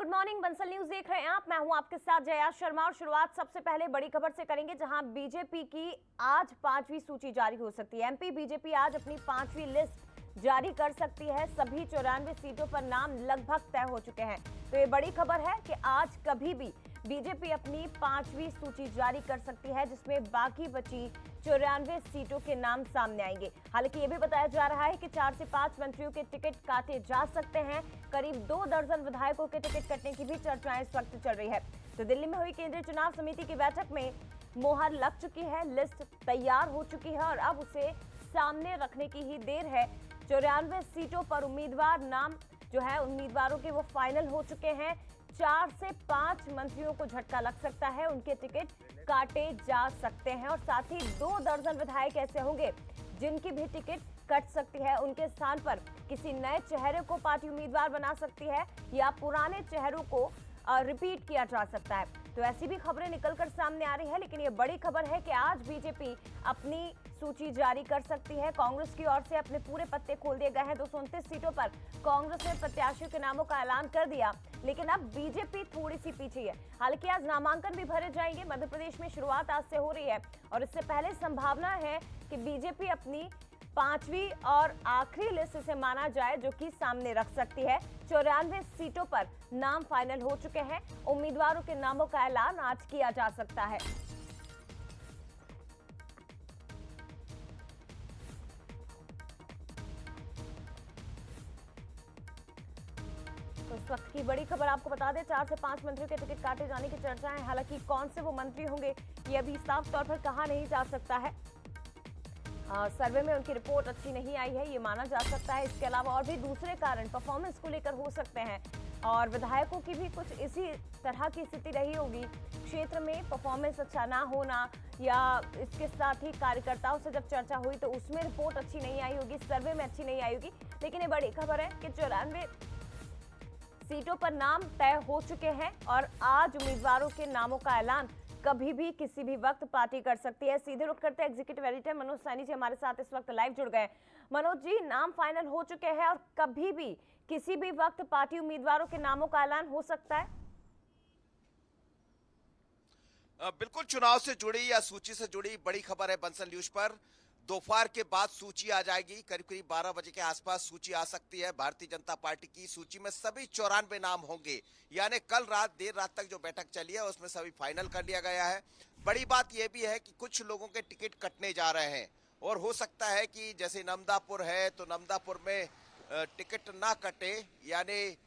Good morning, Bansal news देख रहे हैं आप। मैं हूं आपके साथ जया शर्मा और शुरुआत सबसे पहले बड़ी खबर से करेंगे, जहां बीजेपी की आज 5वीं सूची जारी हो सकती है। एमपी बीजेपी आज अपनी 5वीं लिस्ट जारी कर सकती है। सभी 94 सीटों पर नाम लगभग तय हो चुके हैं। तो ये बड़ी खबर है कि आज कभी भी बीजेपी अपनी 5वीं सूची जारी कर सकती है, जिसमें बाकी बची 94 सीटों के नाम सामने आएंगे। हालांकि ये भी बताया जा रहा है कि 4 से 5 मंत्रियों के टिकट काटे जा सकते हैं। करीब 2 दर्जन विधायकों के टिकट कटने की भी चर्चाएं इस वक्त चल रही है। तो दिल्ली में हुई केंद्रीय चुनाव समिति की बैठक में मोहर लग चुकी है, लिस्ट तैयार हो चुकी है और अब उसे सामने रखने की ही देर है। 94 सीटों पर उम्मीदवार नाम जो है उम्मीदवारों के वो फाइनल हो चुके हैं। 4 से 5 मंत्रियों को झटका लग सकता है, उनके टिकट काटे जा सकते हैं और साथ ही 2 दर्जन विधायक ऐसे होंगे जिनकी भी टिकट कट सकती है। उनके स्थान पर किसी नए चेहरे को पार्टी उम्मीदवार बना सकती है या पुराने चेहरों को रिपीट किया जा सकता है। तो ऐसी भी खबरें निकलकर सामने आ रही है, लेकिन ये बड़ी खबर है कि आज बीजेपी अपनी सूची जारी कर सकती है। कांग्रेस की ओर से अपने पूरे पत्ते खोल दिए गए हैं। 229 सीटों पर कांग्रेस ने प्रत्याशियों के नामों का ऐलान कर दिया, लेकिन अब बीजेपी थोड़ी सी पीछे है। हालांकि आज नामांकन भी भरे जाएंगे। मध्य प्रदेश में शुरुआत आज से हो रही है और इससे पहले संभावना है कि बीजेपी अपनी 5वीं और आखिरी लिस्ट इसे माना जाए जो कि सामने रख सकती है। 94 सीटों पर नाम फाइनल हो चुके हैं। उम्मीदवारों के नामों का ऐलान आज किया जा सकता है। तो इस वक्त की बड़ी खबर आपको बता दें, 4 से 5 मंत्रियों के टिकट काटे जाने की चर्चा है। हालांकि कौन से वो मंत्री होंगे ये अभी साफ तौर पर कहा नहीं जा सकता है। सर्वे में उनकी रिपोर्ट अच्छी नहीं आई है, ये माना जा सकता है। इसके अलावा और भी दूसरे कारण परफॉर्मेंस को लेकर हो सकते हैं और विधायकों की भी कुछ इसी तरह की स्थिति रही होगी। क्षेत्र में परफॉर्मेंस अच्छा ना होना या इसके साथ ही कार्यकर्ताओं से जब चर्चा हुई तो उसमें रिपोर्ट अच्छी नहीं आई होगी, सर्वे में अच्छी नहीं आई होगी। लेकिन ये बड़ी खबर है कि 94 सीटों पर नाम तय हो चुके हैं और आज उम्मीदवारों के नामों का ऐलान कभी भी किसी भी वक्त पार्टी कर सकती है। सीधे रुख करते एग्जीक्यूटिव एडिटर मनोज सैनी जी हमारे साथ इस वक्त लाइव जुड़ गए। मनोज जी, नाम फाइनल हो चुके हैं और कभी भी किसी भी वक्त पार्टी उम्मीदवारों के नामों का ऐलान हो सकता है। बिल्कुल, चुनाव से जुड़ी या सूची से जुड़ी बड़ी खबर है बंसल न्यूज पर। दोपहर के बाद सूची आ जाएगी, करीब करीब 12 बजे के आसपास सूची आ सकती है। भारतीय जनता पार्टी की सूची में सभी 94 नाम होंगे, यानी कल रात देर रात तक जो बैठक चली है उसमें सभी फाइनल कर लिया गया है। बड़ी बात यह भी है कि कुछ लोगों के टिकट कटने जा रहे हैं और हो सकता है कि जैसे नमदापुर है तो नमदापुर में टिकट ना कटे, यानी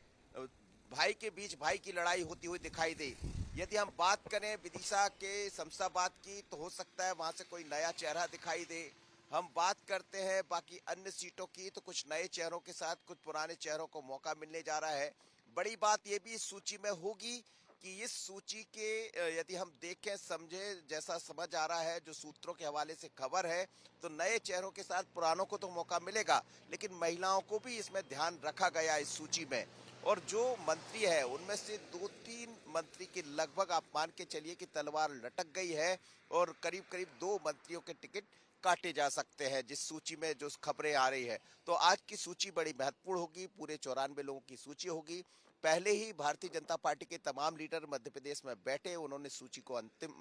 भाई के बीच भाई की लड़ाई होती हुई दिखाई दे। यदि हम बात करें विदिशा के शमशाबाद की तो हो सकता है वहां से कोई नया चेहरा दिखाई दे। हम बात करते हैं बाकी अन्य सीटों की तो कुछ नए चेहरों के साथ कुछ पुराने चेहरों को मौका मिलने जा रहा है। बड़ी बात यह भी इस सूची में होगी कि इस सूची के यदि हम देखें समझे जैसा समझ आ रहा है, जो सूत्रों के हवाले से खबर है, तो नए चेहरों के साथ पुरानों को तो मौका मिलेगा, लेकिन महिलाओं को भी इसमें ध्यान रखा गया इस सूची में। और जो मंत्री है उनमें से 2-3 मंत्री की लगभग आप मान के चलिए कि तलवार लटक गई है और करीब करीब 2 मंत्रियों के टिकट काटे जा सकते हैं जिस सूची में जो खबरें आ रही है। तो आज की सूची बड़ी महत्वपूर्ण होगी, पूरे 94 लोगों की सूची होगी। पहले ही भारतीय जनता पार्टी के तमाम लीडर मध्य प्रदेश में बैठे, उन्होंने सूची को अंतिम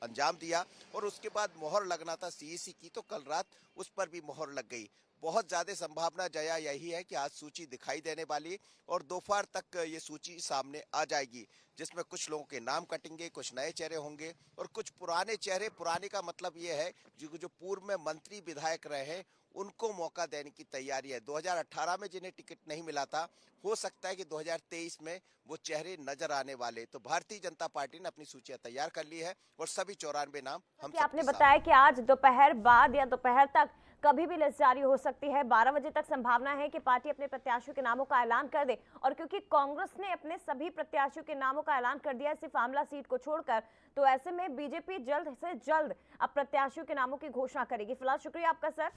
अंजाम दिया और उसके बाद मोहर लगना था सीईसी की, तो कल रात उस पर भी मोहर लग गई। बहुत ज्यादा संभावना जया यही है कि आज सूची दिखाई देने वाली और दोपहर तक ये सूची सामने आ जाएगी, जिसमें कुछ लोगों के नाम कटेंगे, कुछ नए चेहरे होंगे और कुछ पुराने चेहरे। पुराने का मतलब ये है जो पूर्व में मंत्री विधायक रहे हैं उनको मौका देने की तैयारी है। 2018 में जिन्हें टिकट नहीं मिला था, हो सकता है कि 2023 में वो चेहरे नजर आने वाले। तो भारतीय जनता पार्टी ने अपनी सूचियां तैयार कर ली है और सभी 94 नाम हम आपने बताया कि आज दोपहर बाद या दोपहर तक कभी भी लिस्ट जारी हो सकती है। 12 बजे तक संभावना है कि पार्टी अपने प्रत्याशियों के नामों का ऐलान कर दे और क्योंकि कांग्रेस ने अपने सभी प्रत्याशियों के नामों का ऐलान कर दिया है सिर्फ आमला सीट को छोड़कर, तो ऐसे में बीजेपी जल्द से जल्द अब प्रत्याशियों के नामों की घोषणा करेगी। फिलहाल शुक्रिया आपका सर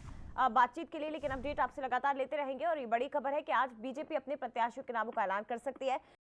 बातचीत के लिए, लेकिन अपडेट आपसे लगातार लेते रहेंगे और ये बड़ी खबर है कि आज बीजेपी अपने प्रत्याशियों के नामों का ऐलान कर सकती है।